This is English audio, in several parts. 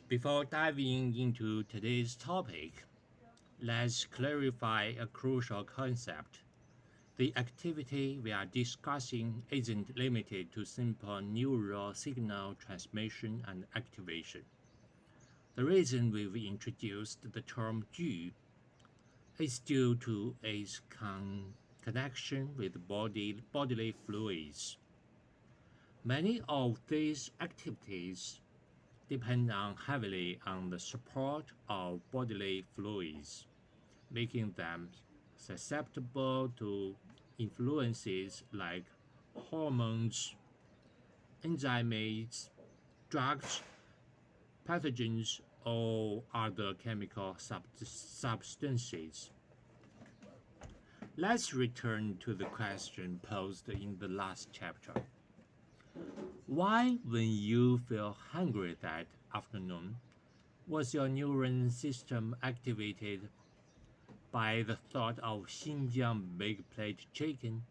Before diving into today's topic, let's clarify a crucial concept. The activity we are discussing isn't limited to simple neural signal transmission and activation. The reason we've introduced the term "Ju" is due to its connection with bodily fluids. Many of these activities depend heavily on the support of bodily fluids, making them susceptible to influences like hormones, enzymes, drugs, pathogens, or other chemical substances. Let's return to the question posed in the last chapter. Why, when you feel hungry that afternoon, was your neuron system activated by the thought of Xinjiang big plate chicken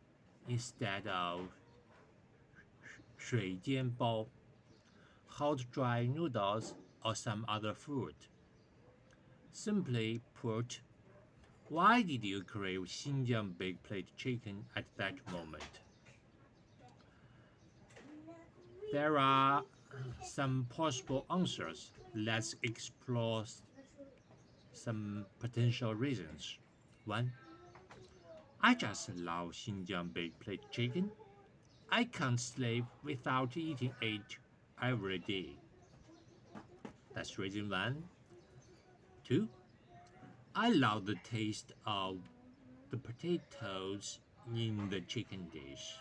instead of 水煎包, hot dry noodles, or some other food? Simply put, why did you crave Xinjiang big plate chicken at that moment? There are some possible answers. Let's explore some potential reasons. 1. I just love Xinjiang baked plate chicken. I can't sleep without eating it every day. That's reason 1. 2. I love the taste of the potatoes in the chicken dish.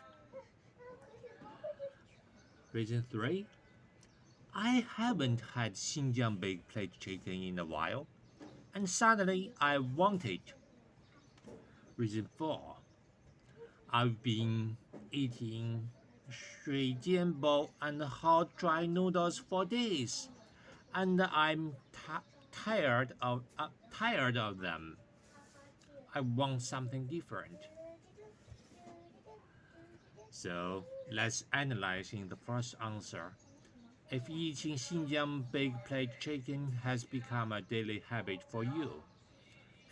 Reason 3. I haven't had Xinjiang baked plate chicken in a while, and suddenly I want it. Reason 4. I've been eating 水煎包 and hot dry noodles for days, and I'm tired of them. I want something different. So let's analyze in the first answer. If eating Xinjiang baked plate chicken has become a daily habit for you,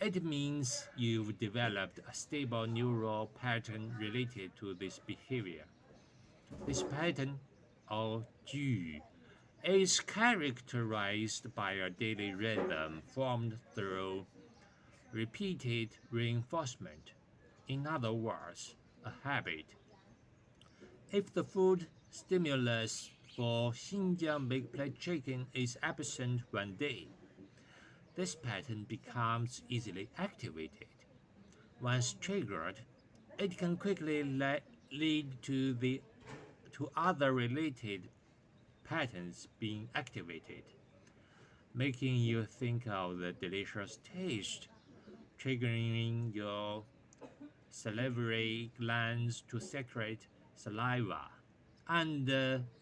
it means you've developed a stable neural pattern related to this behavior. This pattern, or Ju, is characterized by a daily rhythm formed through repeated reinforcement. In other words, a habit. If the food stimulus for Xinjiang baked plate chicken is absent one day, this pattern becomes easily activated. Once triggered, it can quickly lead to other related patterns being activated, making you think of the delicious taste, triggering your salivary glands to secrete saliva, and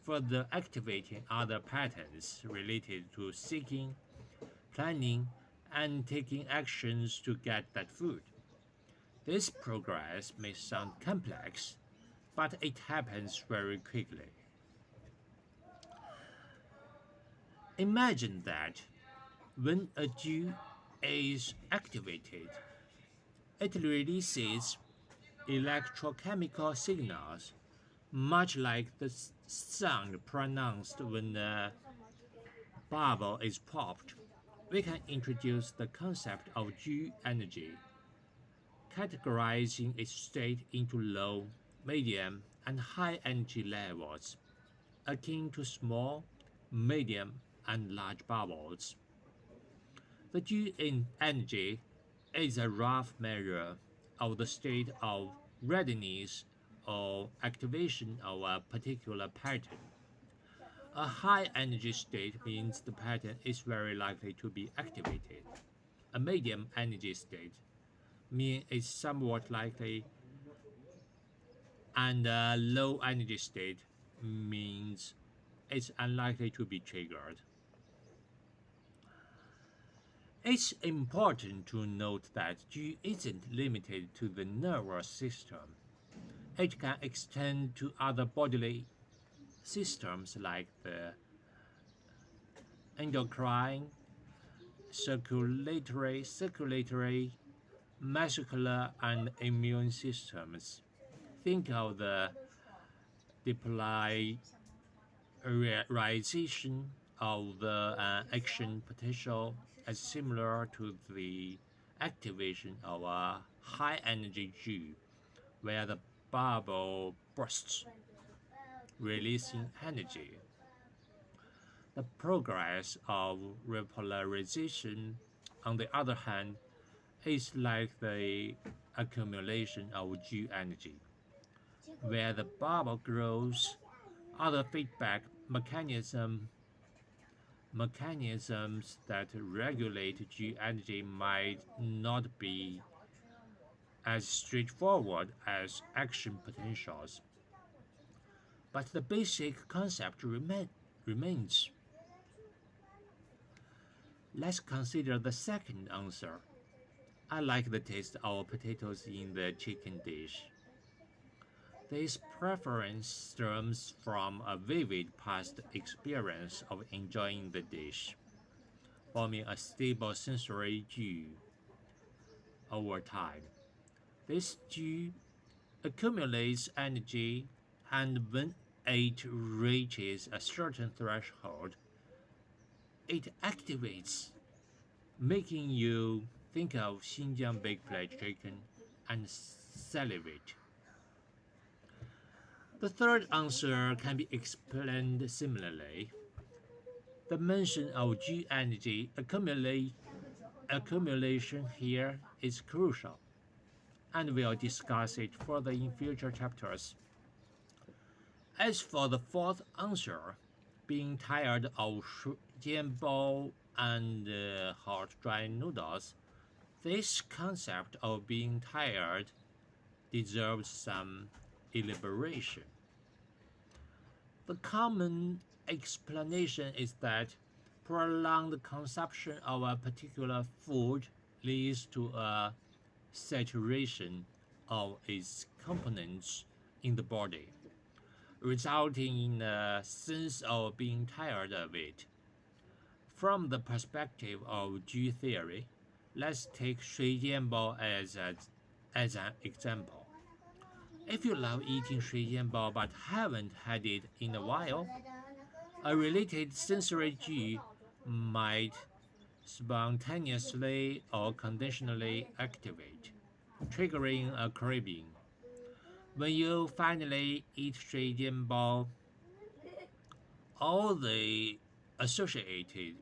further activating other patterns related to seeking, planning, and taking actions to get that food. This progress may sound complex, but it happens very quickly. Imagine that when a Jew is activated, it releases electrochemical signals, much like the sound pronounced when a bubble is popped. We can introduce the concept of G energy, categorizing its state into low, medium, and high energy levels, akin to small, medium, and large bubbles. The G in energy is a rough measure of the state of readiness or activation of a particular pattern. A high energy state means the pattern is very likely to be activated. A medium energy state means it's somewhat likely, and a low energy state means it's unlikely to be triggered. It's important to note that G isn't limited to the nervous system. It can extend to other bodily systems like the endocrine, circulatory, muscular, and immune systems. Think of the depolarization of the action potential as similar to the activation of a high energy G, where the bubble bursts, releasing energy. The progress of repolarization, on the other hand, is like the accumulation of G energy, where the bubble grows. Other feedback mechanisms that regulate G energy might not be as straightforward as action potentials, but the basic concept remains. Let's consider the second answer. I like the taste of potatoes in the chicken dish. This preference stems from a vivid past experience of enjoying the dish, forming a stable sensory cue over time. This cue accumulates energy, and when it reaches a certain threshold, it activates, making you think of Xinjiang baked plate chicken and salivate. The third answer can be explained similarly. The mention of G energy accumulation here is crucial, and we'll discuss it further in future chapters. As for the fourth answer, being tired of jianbao and hot dry noodles, this concept of being tired deserves some elaboration. The common explanation is that prolonged consumption of a particular food leads to a saturation of its components in the body, resulting in a sense of being tired of it. From the perspective of G theory, let's take Shui Jianbao as an example. If you love eating Shui Jianbao but haven't had it in a while, a related sensory G might spontaneously or conditionally activate, triggering a craving. When you finally eat Shui Jianbao, all the associated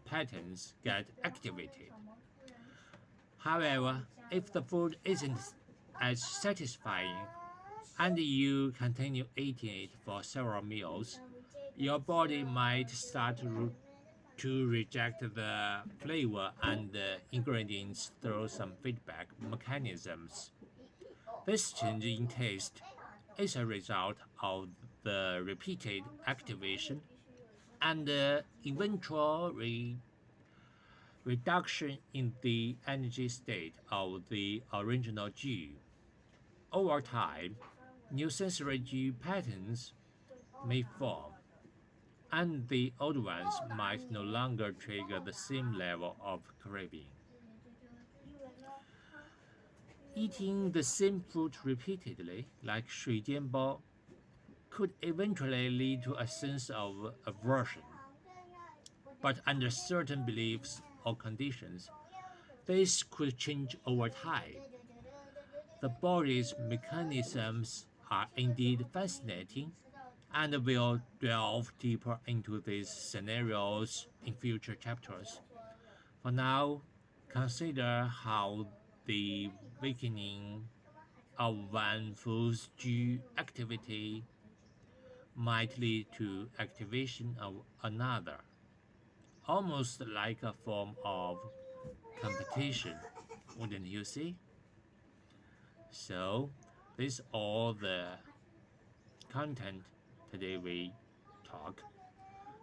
patterns get activated. However, if the food isn't as satisfying and you continue eating it for several meals, your body might start to reject the flavor and the ingredients through some feedback mechanisms. This change in taste is a result of the repeated activation and the eventual reduction in the energy state of the original G. Over time, new sensory G patterns may form, and the old ones might no longer trigger the same level of craving. Eating the same food repeatedly, like Shui Jianbao, could eventually lead to a sense of aversion. But under certain beliefs or conditions, this could change over time. The body's mechanisms are indeed fascinating, and we'll delve deeper into these scenarios in future chapters. For now, consider how the weakening of one food's G activity might lead to activation of another, almost like a form of competition, wouldn't you see? So, this is all the content today we talk.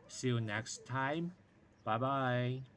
See you next time. Bye bye.